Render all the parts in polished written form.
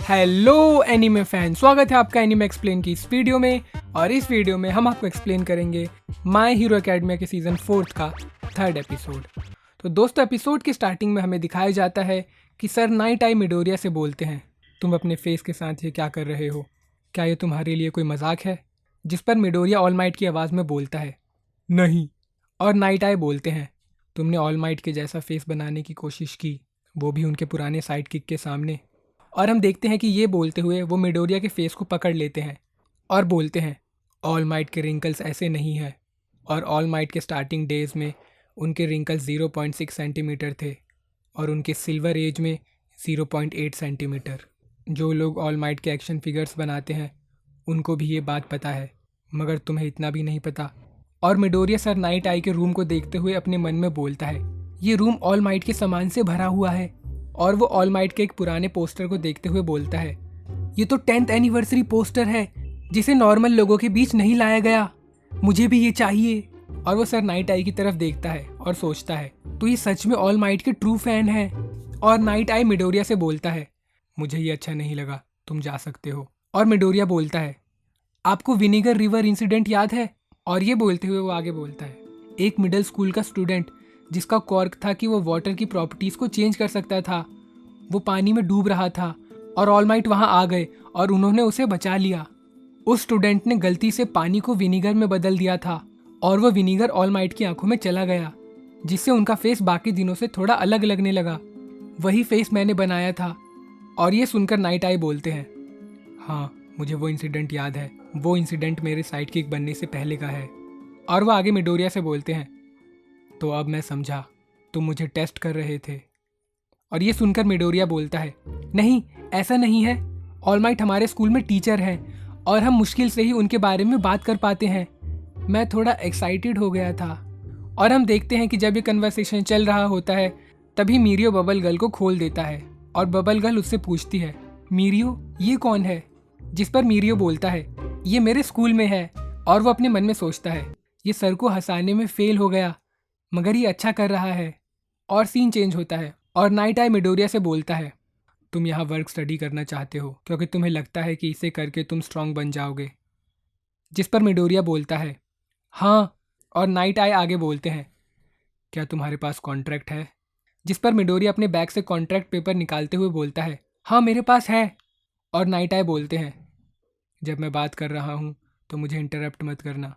Hello anime fan, स्वागत है आपका एनीमे एक्सप्लेन की इस वीडियो में। और इस वीडियो में हम आपको एक्सप्लेन करेंगे माय हीरो एकेडमिया के सीज़न 4 का 3rd एपिसोड। तो दोस्तों, एपिसोड के स्टार्टिंग में हमें दिखाया जाता है कि सर नाइट आई मिडोरिया से बोलते हैं, तुम अपने फेस के साथ ये क्या कर रहे हो? क्या ये तुम्हारे लिए कोई मजाक है? जिस पर मिडोरिया ऑल माइट की आवाज़ में बोलता है, नहीं। और नाइट आई बोलते हैं, तुमने ऑल माइट के जैसा फेस बनाने की कोशिश की, वो भी उनके पुराने साइड किक के सामने। और हम देखते हैं कि ये बोलते हुए वो मिडोरिया के फेस को पकड़ लेते हैं और बोलते हैं, ऑल माइट के रिंकल्स ऐसे नहीं हैं। और ऑल माइट के स्टार्टिंग डेज में उनके रिंकल्स 0.6 सेंटीमीटर थे और उनके सिल्वर एज में 0.8 सेंटीमीटर। जो लोग ऑल माइट के एक्शन फिगर्स बनाते हैं उनको भी ये बात पता है, मगर तुम्हें इतना भी नहीं पता। और मिडोरिया सर नाइट आई के रूम को देखते हुए अपने मन में बोलता है, ये रूम ऑल माइट के सामान से भरा हुआ है। और वो ऑल माइट के एक पुराने पोस्टर को देखते हुए बोलता है, ये तो 10th एनिवर्सरी पोस्टर है जिसे नॉर्मल लोगों के बीच नहीं लाया गया, मुझे भी ये चाहिए। और वो सर नाइट आई की तरफ देखता है और सोचता है, तो ये सच में ऑल माइट के ट्रू फैन है। और नाइट आई मिडोरिया से बोलता है, मुझे ये अच्छा नहीं लगा, तुम जा सकते हो। और मिडोरिया बोलता है, आपको विनेगर रिवर इंसिडेंट याद है? और ये बोलते हुए वो आगे बोलता है, एक मिडिल स्कूल का स्टूडेंट जिसका क्वर्क था कि वो वाटर की प्रॉपर्टीज को चेंज कर सकता था, वो पानी में डूब रहा था और ऑल माइट वहां आ गए और उन्होंने उसे बचा लिया। उस स्टूडेंट ने गलती से पानी को विनेगर में बदल दिया था और वो विनेगर ऑल माइट की आंखों में चला गया, जिससे उनका फेस बाकी दिनों से थोड़ा अलग लगने लगा। वही फेस मैंने बनाया था। और ये सुनकर नाइट आई बोलते हैं, हाँ मुझे वो इंसिडेंट याद है, वो इंसिडेंट मेरे साइड किक बनने से पहले का है। और वो आगे मिडोरिया से बोलते हैं, तो अब मैं समझा, तुम मुझे टेस्ट कर रहे थे। और ये सुनकर मिडोरिया बोलता है, नहीं ऐसा नहीं है, ऑल माइट हमारे स्कूल में टीचर हैं और हम मुश्किल से ही उनके बारे में बात कर पाते हैं। मैं थोड़ा एक्साइटेड हो गया था। और हम देखते हैं कि जब ये कन्वर्सेशन चल रहा होता है तभी मीरियो बबल गर्ल को खोल देता है और बबल गर्ल उससे पूछती है, मीरियो ये कौन है? जिस पर मीरियो बोलता है, ये मेरे स्कूल में है। और वो अपने मन में सोचता है, ये सर को हंसाने में फेल हो गया, मगर ये अच्छा कर रहा है। और सीन चेंज होता है और नाइट आई मिडोरिया से बोलता है, तुम यहाँ वर्क स्टडी करना चाहते हो क्योंकि तुम्हें लगता है कि इसे करके तुम स्ट्रांग बन जाओगे। जिस पर मिडोरिया बोलता है, हाँ। और नाइट आई आगे बोलते हैं, क्या तुम्हारे पास कॉन्ट्रैक्ट है? जिस पर मिडोरिया अपने बैग से कॉन्ट्रैक्ट पेपर निकालते हुए बोलता है, हाँ मेरे पास है। और नाइट आई बोलते हैं, जब मैं बात कर रहा हूँ तो मुझे इंटरप्ट मत करना।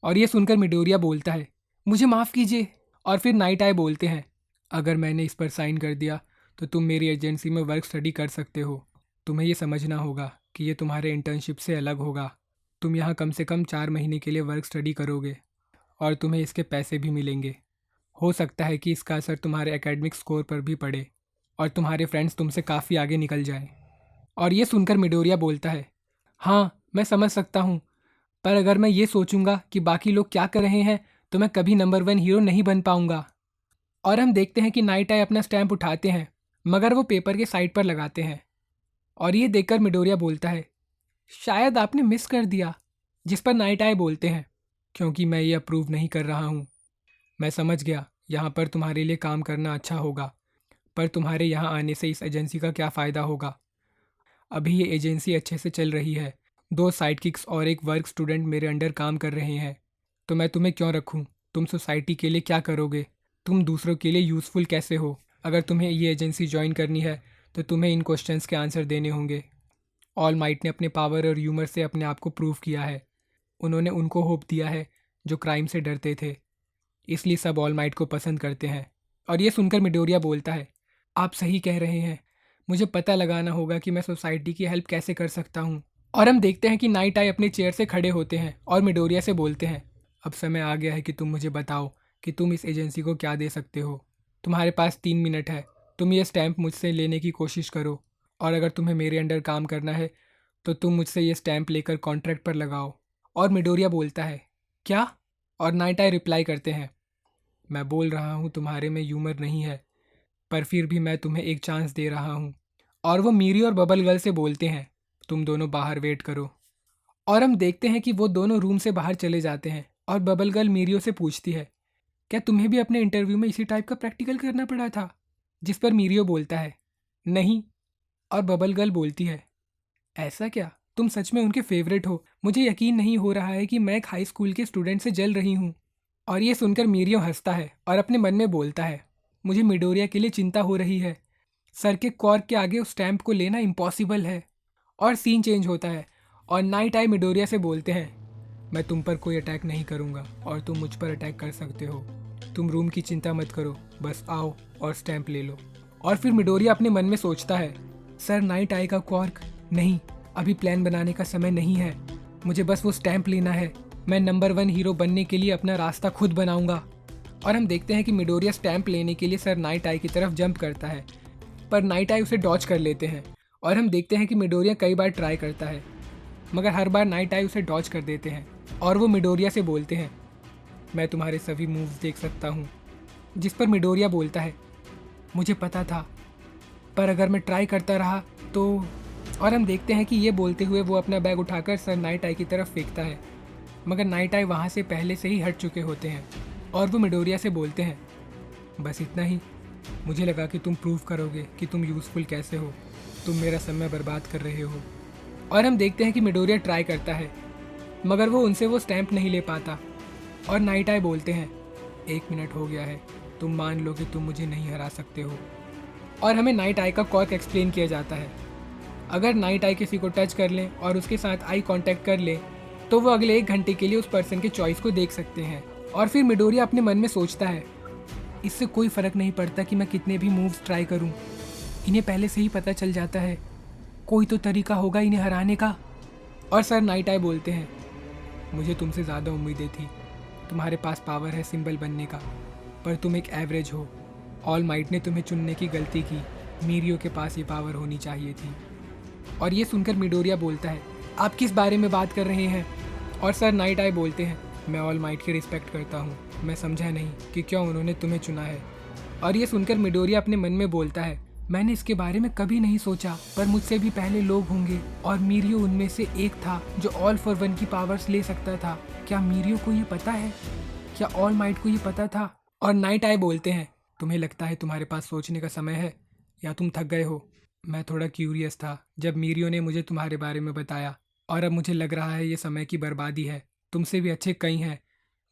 और ये सुनकर मिडोरिया बोलता है, मुझे माफ़ कीजिए। और फिर नाइट आई बोलते हैं, अगर मैंने इस पर साइन कर दिया तो तुम मेरी एजेंसी में वर्क स्टडी कर सकते हो। तुम्हें ये समझना होगा कि ये तुम्हारे इंटर्नशिप से अलग होगा। तुम यहाँ कम से कम 4 महीने के लिए वर्क स्टडी करोगे और तुम्हें इसके पैसे भी मिलेंगे। हो सकता है कि इसका असर तुम्हारे एकेडमिक स्कोर पर भी पड़े और तुम्हारे फ्रेंड्स तुमसे काफ़ी आगे निकल जाएं। और ये सुनकर मिडोरिया बोलता है, हाँ मैं समझ सकता हूँ, पर अगर मैं ये सोचूंगा कि बाकी लोग क्या कर रहे हैं तो मैं कभी नंबर 1 हीरो नहीं बन पाऊंगा। और हम देखते हैं कि नाइट आई अपना स्टैंप उठाते हैं, मगर वो पेपर के साइड पर लगाते हैं। और ये देखकर मिडोरिया बोलता है, शायद आपने मिस कर दिया। जिस पर नाइट आई बोलते हैं, क्योंकि मैं ये अप्रूव नहीं कर रहा हूँ। मैं समझ गया, यहाँ पर तुम्हारे लिए काम करना अच्छा होगा, पर तुम्हारे यहाँ आने से इस एजेंसी का क्या फ़ायदा होगा? अभी ये एजेंसी अच्छे से चल रही है, 2 साइड किक्स और एक वर्क स्टूडेंट मेरे अंडर काम कर रहे हैं, तो मैं तुम्हें क्यों रखूं? तुम सोसाइटी के लिए क्या करोगे? तुम दूसरों के लिए यूज़फुल कैसे हो? अगर तुम्हें ये एजेंसी ज्वाइन करनी है तो तुम्हें इन क्वेश्चंस के आंसर देने होंगे। ऑल माइट ने अपने पावर और ह्यूमर से अपने आप को प्रूव किया है। उन्होंने उनको होप दिया है जो क्राइम से डरते थे, इसलिए सब ऑल माइट को पसंद करते हैं। और ये सुनकर मिडोरिया बोलता है, आप सही कह रहे हैं, मुझे पता लगाना होगा कि मैं सोसाइटी की हेल्प कैसे कर सकता हूँ। और हम देखते हैं कि नाइट आई अपने चेयर से खड़े होते हैं और मिडोरिया से बोलते हैं, अब समय आ गया है कि तुम मुझे बताओ कि तुम इस एजेंसी को क्या दे सकते हो। तुम्हारे पास 3 मिनट है, तुम ये स्टैंप मुझसे लेने की कोशिश करो, और अगर तुम्हें मेरे अंडर काम करना है तो तुम मुझसे ये स्टैंप लेकर कॉन्ट्रैक्ट पर लगाओ। और मिडोरिया बोलता है, क्या? और नाइट आई रिप्लाई करते हैं, मैं बोल रहा हूँ तुम्हारे में ह्यूमर नहीं है, पर फिर भी मैं तुम्हें एक चांस दे रहा हूँ। और वो मीरी और बबल गर्ल से बोलते हैं, तुम दोनों बाहर वेट करो। और हम देखते हैं कि वो दोनों रूम से बाहर चले जाते हैं और बबल गर्ल मीरियो से पूछती है, क्या तुम्हें भी अपने इंटरव्यू में इसी टाइप का प्रैक्टिकल करना पड़ा था? जिस पर मीरियो बोलता है, नहीं, और बबल गर्ल बोलती है, ऐसा क्या? तुम सच में उनके फेवरेट हो? मुझे यकीन नहीं हो रहा है कि मैं एक हाई स्कूल के स्टूडेंट से जल रही हूँ। और ये सुनकर मीरियो हंसता है और अपने मन में बोलता है, मुझे मिडोरिया के लिए चिंता हो रही है। सर के कॉर्क के आगे उस स्टैम्प को लेना इम्पॉसिबल है। और सीन चेंज होता है और नाइट आई मिडोरिया से बोलते हैं, मैं तुम पर कोई अटैक नहीं करूँगा और तुम मुझ पर अटैक कर सकते हो। तुम रूम की चिंता मत करो, बस आओ और स्टैम्प ले लो। और फिर मिडोरिया अपने मन में सोचता है, सर नाइट आई का कॉर्क नहीं, अभी प्लान बनाने का समय नहीं है। मुझे बस वो स्टैम्प लेना है। मैं नंबर 1 हीरो बनने के लिए अपना रास्ता खुद बनाऊंगा। और हम देखते हैं कि मिडोरिया स्टैम्प लेने के लिए सर नाइट आई की तरफ जंप करता है, पर नाइट आई उसे डॉच कर लेते हैं। और हम देखते हैं कि मिडोरिया कई बार ट्राई करता है, मगर हर बार नाइट आई उसे डॉच कर देते हैं। और वो मिडोरिया से बोलते हैं, मैं तुम्हारे सभी मूव्स देख सकता हूँ। जिस पर मिडोरिया बोलता है, मुझे पता था, पर अगर मैं ट्राई करता रहा तो। और हम देखते हैं कि ये बोलते हुए वो अपना बैग उठाकर सर नाइट आई की तरफ फेंकता है, मगर नाइट आई वहाँ से पहले से ही हट चुके होते हैं। और वो मिडोरिया से बोलते हैं, बस इतना ही? मुझे लगा कि तुम प्रूव करोगे कि तुम यूज़फुल कैसे हो। तुम मेरा समय बर्बाद कर रहे हो। और हम देखते हैं कि मिडोरिया ट्राई करता है, मगर वो उनसे वो स्टैम्प नहीं ले पाता। और नाइट आई बोलते हैं, 1 मिनट हो गया है, तुम मान लो कि तुम मुझे नहीं हरा सकते हो। और हमें नाइट आई का कॉर्क एक्सप्लेन किया जाता है। अगर नाइट आई किसी को टच कर लें और उसके साथ आई कांटेक्ट कर ले तो वो अगले 1 घंटे के लिए उस पर्सन के चॉइस को देख सकते हैं। और फिर मिडोरिया अपने मन में सोचता है, इससे कोई फ़र्क नहीं पड़ता कि मैं कितने भी मूव्स ट्राई करूं, इन्हें पहले से ही पता चल जाता है, कोई तो तरीका होगा इन्हें हराने का। और सर नाइट आई बोलते हैं, मुझे तुमसे ज़्यादा उम्मीदें थी। तुम्हारे पास पावर है सिंबल बनने का, पर तुम एक एवरेज हो। ऑल माइट ने तुम्हें चुनने की गलती की। मीरियो के पास ये पावर होनी चाहिए थी। और ये सुनकर मिडोरिया बोलता है, आप किस बारे में बात कर रहे हैं? और सर नाइट आई बोलते हैं, मैं ऑल माइट की रिस्पेक्ट करता हूँ। मैं समझा नहीं कि क्यों उन्होंने तुम्हें चुना है। और ये सुनकर मिडोरिया अपने मन में बोलता है, मैंने इसके बारे में कभी नहीं सोचा, पर मुझसे भी पहले लोग होंगे और मीरियो उनमें से एक था जो ऑल फॉर वन की पावर्स ले सकता था। क्या मीरियो को ये पता है? क्या ऑल माइट को ये पता था? और नाइट आई बोलते हैं, तुम्हें लगता है तुम्हारे पास सोचने का समय है या तुम थक गए हो? मैं थोड़ा क्यूरियस था जब मीरियो ने मुझे तुम्हारे बारे में बताया, और अब मुझे लग रहा है ये समय की बर्बादी है। तुमसे भी अच्छे कई हैं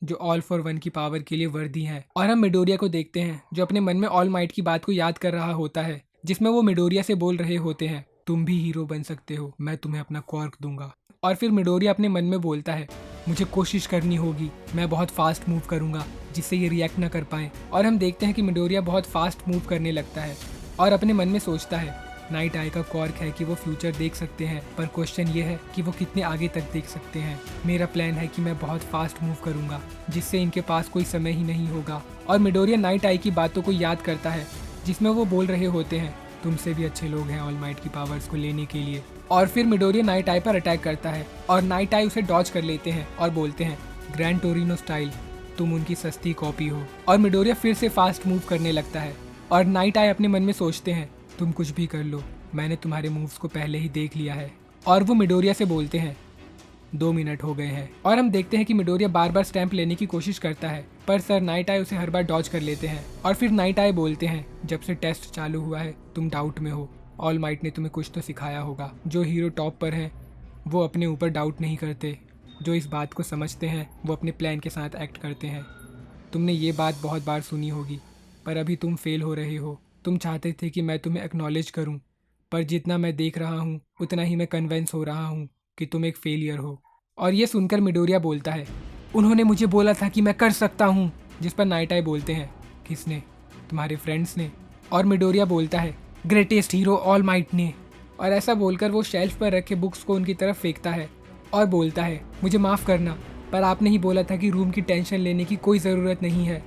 जो ऑल फॉर वन की पावर के लिए वर्दी हैं। और हम मिडोरिया को देखते हैं जो अपने मन में ऑल माइट की बात को याद कर रहा होता है, जिसमें वो मिडोरिया से बोल रहे होते हैं, तुम भी हीरो बन सकते हो, मैं तुम्हें अपना कॉर्क दूंगा। और फिर मिडोरिया अपने मन में बोलता है, मुझे कोशिश करनी होगी, मैं बहुत फास्ट मूव करूंगा जिससे ये रिएक्ट ना कर पाए। और हम देखते हैं कि मिडोरिया बहुत फास्ट मूव करने लगता है और अपने मन में सोचता है, नाइट आई का कॉर्क है कि वो फ्यूचर देख सकते हैं, पर क्वेश्चन ये है कि वो कितने आगे तक देख सकते हैं। मेरा प्लान है कि मैं बहुत फास्ट मूव करूंगा जिससे इनके पास कोई समय ही नहीं होगा। और मिडोरिया नाइट आई की बातों को याद करता है जिसमें वो बोल रहे होते हैं, तुमसे भी अच्छे लोग हैं ऑल माइट की पावर्स को लेने के लिए। और फिर मिडोरिया नाइट आई पर अटैक करता है और नाइट आई उसे डॉज कर लेते हैं और बोलते हैं, ग्रैंड टोरिनो स्टाइल, तुम उनकी सस्ती कॉपी हो। और मिडोरिया फिर से फास्ट मूव करने लगता है और नाइट आई अपने मन में सोचते हैं, तुम कुछ भी कर लो, मैंने तुम्हारे मूव्स को पहले ही देख लिया है। और वो मिडोरिया से बोलते हैं, 2 मिनट हो गए हैं। और हम देखते हैं कि मिडोरिया बार बार स्टैंप लेने की कोशिश करता है, पर सर नाइट आई उसे हर बार डॉज कर लेते हैं। और फिर नाइट आई बोलते हैं, जब से टेस्ट चालू हुआ है तुम डाउट में हो। ऑल माइट ने तुम्हें कुछ तो सिखाया होगा। जो हीरो टॉप पर हैं वो अपने ऊपर डाउट नहीं करते, जो इस बात को समझते हैं वो अपने प्लान के साथ एक्ट करते हैं। तुमने ये बात बहुत बार सुनी होगी, पर अभी तुम फेल हो रहे हो। तुम चाहते थे कि मैं तुम्हें एक्नॉलेज करूं, पर जितना मैं देख रहा हूं उतना ही मैं कन्विंस हो रहा हूं कि तुम एक फेलियर हो। और ये सुनकर मिडोरिया बोलता है, उन्होंने मुझे बोला था कि मैं कर सकता हूँ। जिस पर नाइट आई बोलते हैं, किसने? तुम्हारे फ्रेंड्स ने। और मिडोरिया बोलता है, ग्रेटेस्ट हीरो ऑल माइट ने। और ऐसा बोलकर वो शेल्फ पर रखे बुक्स को उनकी तरफ फेंकता है और बोलता है, मुझे माफ़ करना, पर आपने ही बोला था कि रूम की टेंशन लेने की कोई ज़रूरत नहीं है।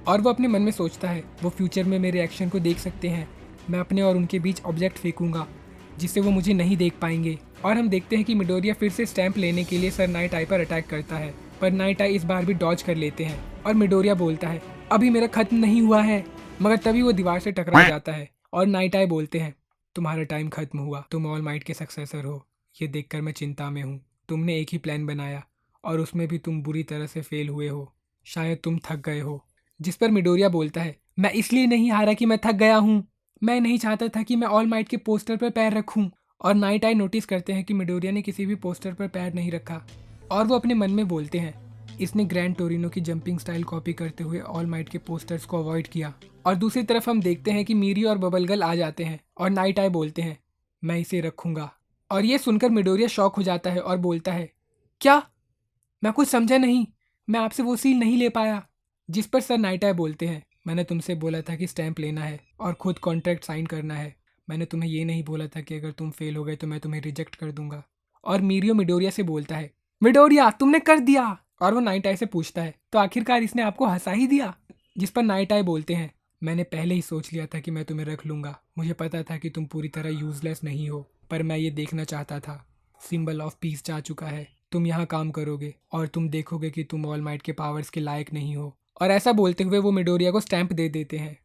और वो अपने मन में सोचता है, वो फ्यूचर में मेरे एक्शन को देख सकते हैं। मैं अपने और उनके बीच ऑब्जेक्ट फेंकूंगा जिससे वो मुझे नहीं देख पाएंगे। और हम देखते हैं कि मिडोरिया फिर से स्टैंप लेने के लिए सर नाइट आई पर अटैक करता है, पर नाइट आई इस बार भी डॉज कर लेते हैं। और मिडोरिया बोलता है, अभी मेरा खत्म नहीं हुआ है, मगर तभी वो दीवार से टकरा जाता है। और नाइट आई बोलते हैं, तुम्हारा टाइम खत्म हुआ, तुम ऑल माइट के सक्सेसर हो। ये देखकर मैं चिंता में हूँ। तुमने एक ही प्लान बनाया और उसमें भी तुम बुरी तरह से फेल हुए हो। शायद तुम थक गए हो। जिस पर मिडोरिया बोलता है, मैं इसलिए नहीं हारा कि मैं थक गया हूँ, मैं नहीं चाहता था कि मैं ऑल माइट के पोस्टर पर पैर रखूं। और नाइट आई नोटिस करते हैं कि मिडोरिया ने किसी भी पोस्टर पर पैर नहीं रखा और वो अपने मन में बोलते हैं, इसने ग्रैंड टोरिनो की जंपिंग स्टाइल कॉपी करते हुए ऑल माइट के पोस्टर्स को अवॉइड किया। और दूसरी तरफ हम देखते हैं कि मीरी और बबल गर्ल आ जाते हैं और नाइट आई बोलते हैं, मैं इसे रखूंगा। और ये सुनकर मिडोरिया शॉक हो जाता है और बोलता है, क्या? मैं कुछ समझा नहीं, मैं आपसे वो सील नहीं ले पाया। जिस पर सर नाइट आई बोलते हैं, मैंने तुमसे बोला था कि स्टैंप लेना है और खुद कॉन्ट्रैक्ट साइन करना है। मैंने तुम्हें ये नहीं बोला था कि अगर तुम फेल हो गए तो मैं तुम्हें रिजेक्ट कर दूंगा। और मीरियो मिडोरिया से बोलता है, मिडोरिया तुमने कर दिया। और वो नाइट आई से पूछता है, तो आखिरकार इसने आपको हंसा ही दिया? जिस पर नाइट आई बोलते हैं, मैंने पहले ही सोच लिया था कि मैं तुम्हें रख लूंगा। मुझे पता था कि तुम पूरी तरह यूजलेस नहीं हो, पर मैं ये देखना चाहता था। सिंबल ऑफ पीस जा चुका है, तुम यहाँ काम करोगे और तुम देखोगे कि तुम ऑल माइट के पावर्स के लायक नहीं हो। और ऐसा बोलते हुए वो मिडोरिया को स्टैंप दे देते हैं।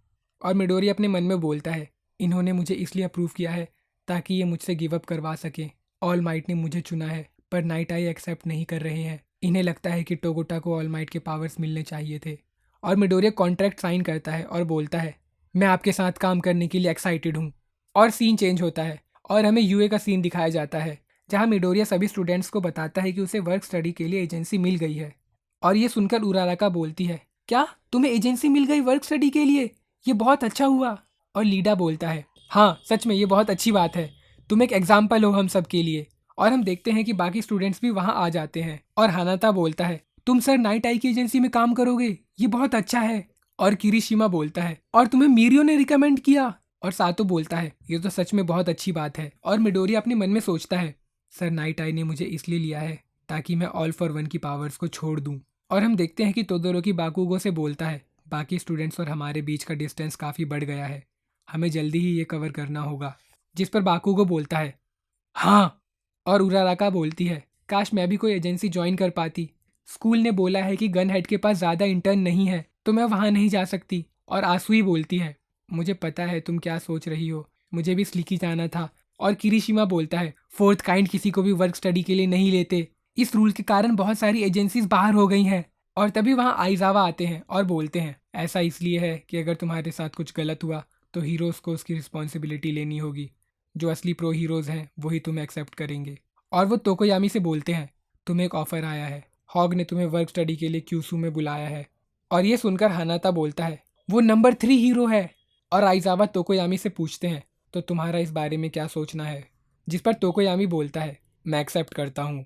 और मिडोरिया अपने मन में बोलता है, इन्होंने मुझे इसलिए अप्रूव किया है ताकि ये मुझसे गिव अप करवा सके। ऑल माइट ने मुझे चुना है, पर नाइट आई एक्सेप्ट नहीं कर रहे हैं। इन्हें लगता है कि टोगोटा को ऑल माइट के पावर्स मिलने चाहिए थे। और मिडोरिया कॉन्ट्रैक्ट साइन करता है और बोलता है, मैं आपके साथ काम करने के लिए एक्साइटेड हूँ। और सीन चेंज होता है और हमें यूए का सीन दिखाया जाता है, जहाँ मिडोरिया सभी स्टूडेंट्स को बताता है कि उसे वर्क स्टडी के लिए एजेंसी मिल गई है। और ये सुनकर उराराका बोलती है, क्या तुम्हें एजेंसी मिल गई वर्क स्टडी के लिए? ये बहुत अच्छा हुआ। और लीडा बोलता है, हाँ सच में ये बहुत अच्छी बात है, तुम एक एग्जाम्पल हो हम सब के लिए। और हम देखते हैं कि बाकी स्टूडेंट्स भी वहाँ आ जाते हैं। और हानाता बोलता है, तुम सर नाइट आई की एजेंसी में काम करोगे, ये बहुत अच्छा है। और किरिशिमा बोलता है, और तुम्हें मीरियो ने रिकमेंड किया। और सातो बोलता है, ये तो सच में बहुत अच्छी बात है। और मिडोरिया अपने मन में सोचता है, सर नाइट आई ने मुझे इसलिए लिया है ताकि मैं ऑल फॉर वन की पावर्स को छोड़ दूं। और हम देखते हैं कि तोदोरोकी बाकुगो से बोलता है, बाकी स्टूडेंट्स और हमारे बीच का डिस्टेंस काफ़ी बढ़ गया है, हमें जल्दी ही ये कवर करना होगा। जिस पर बाकुगो बोलता है, हाँ। और उराराका बोलती है, काश मैं भी कोई एजेंसी ज्वाइन कर पाती। स्कूल ने बोला है कि गन हेड के पास ज़्यादा इंटर्न नहीं है, तो मैं वहाँ नहीं जा सकती। और आसुई बोलती है, मुझे पता है तुम क्या सोच रही हो, मुझे भी स्लीकी जाना था। और किरिशिमा बोलता है, फोर्थ काइंड किसी को भी वर्क स्टडी के लिए नहीं लेते, इस रूल के कारण बहुत सारी एजेंसीज बाहर हो गई हैं। और तभी वहाँ आइजावा आते हैं और बोलते हैं, ऐसा इसलिए है कि अगर तुम्हारे साथ कुछ गलत हुआ तो हीरोज़ को उसकी रिस्पॉन्सिबिलिटी लेनी होगी। जो असली प्रो हीरोज़ हैं वही तुम्हें एक्सेप्ट करेंगे। और वो तोकोयामी से बोलते हैं, तुम्हें एक ऑफ़र आया है, हॉग ने तुम्हें वर्क स्टडी के लिए क्यूसू में बुलाया है। और ये सुनकर हानाता बोलता है, वो नंबर 3 हीरो है। और आइजावा तोकोयामी से पूछते हैं, तो तुम्हारा इस बारे में क्या सोचना है? जिस पर तोकोयामी बोलता है, मैं एक्सेप्ट करता हूँ।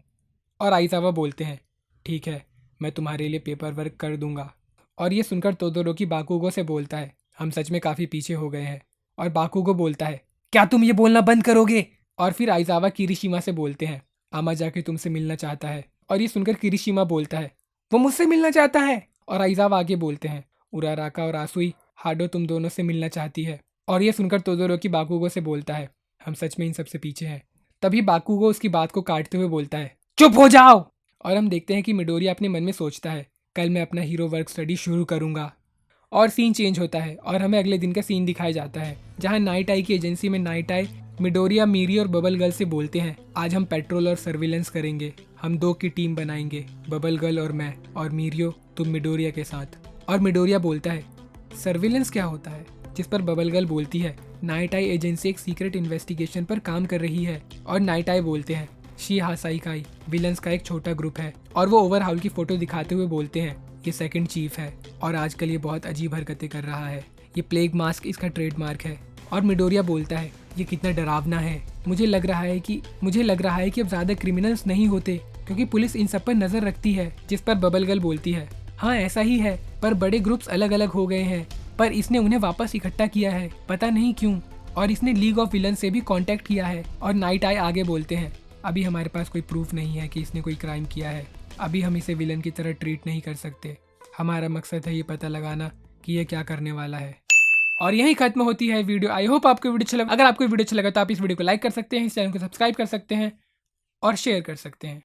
और आइजावा बोलते हैं, ठीक है, मैं तुम्हारे लिए पेपर वर्क कर दूंगा। और ये सुनकर तोदोरोकी बाकुगो से बोलता है, हम सच में काफ़ी पीछे हो गए हैं। और बाकुगो बोलता है, क्या तुम ये बोलना बंद करोगे? और फिर आइजावा किरिशिमा से बोलते हैं, आमा जाके तुमसे मिलना चाहता है। और ये सुनकर किरिशिमा बोलता है, वो मुझसे मिलना चाहता है। और आइजावा आगे बोलते हैं, उराराका और आसुई, हाडो तुम दोनों से मिलना चाहती है। और ये सुनकर तोदोरोकी बाकुगो से बोलता है, हम सच में इन सबसे पीछे हैं। तभी बाकुगो उसकी बात को काटते हुए बोलता है, चुप हो जाओ। और हम देखते हैं कि मिडोरिया अपने मन में सोचता है, कल मैं अपना हीरो वर्क स्टडी शुरू करूंगा। और सीन चेंज होता है और हमें अगले दिन का सीन दिखाया जाता है, जहां नाइट आई की एजेंसी में नाइट आई मिडोरिया, मीरी और बबल गर्ल से बोलते हैं, आज हम पेट्रोल और सर्विलेंस करेंगे, हम 2 की टीम बनाएंगे, बबल गर्ल और मैं, और मीरियो तुम मिडोरिया के साथ। और मिडोरिया बोलता है, सर्विलेंस क्या होता है? जिस पर बबल गर्ल बोलती है, नाइट आई एजेंसी एक सीक्रेट इन्वेस्टिगेशन पर काम कर रही है। और नाइट आई बोलते हैं, शी हासाइकाई विलन्स का एक छोटा ग्रुप है। और वो ओवरहाउल की फोटो दिखाते हुए बोलते हैं, ये सेकंड चीफ है और आजकल ये बहुत अजीब हरकतें कर रहा है, ये प्लेग मास्क इसका ट्रेडमार्क है। और मिडोरिया बोलता है, ये कितना डरावना है, मुझे लग रहा है कि अब ज़्यादा क्रिमिनल्स नहीं होते क्योंकि पुलिस इन सब पर नज़र रखती है। जिस पर बबल गर्ल बोलती है, हाँ ऐसा ही है, पर बड़े ग्रुप्स अलग अलग हो गए हैं, पर इसने उन्हें वापस इकट्ठा किया है, पता नहीं क्यों। और इसने लीग ऑफ विलन से भी कांटेक्ट किया है। और नाइट आई आगे बोलते हैं, अभी हमारे पास कोई प्रूफ नहीं है कि इसने कोई क्राइम किया है, अभी हम इसे विलन की तरह ट्रीट नहीं कर सकते, हमारा मकसद है ये पता लगाना कि ये क्या करने वाला है। और यहीं खत्म होती है वीडियो। आई होप आपको वीडियो अच्छा लगा। अगर आपको वीडियो अच्छा लगा तो आप इस वीडियो को लाइक कर सकते हैं, इस चैनल को सब्सक्राइब कर सकते हैं और शेयर कर सकते हैं।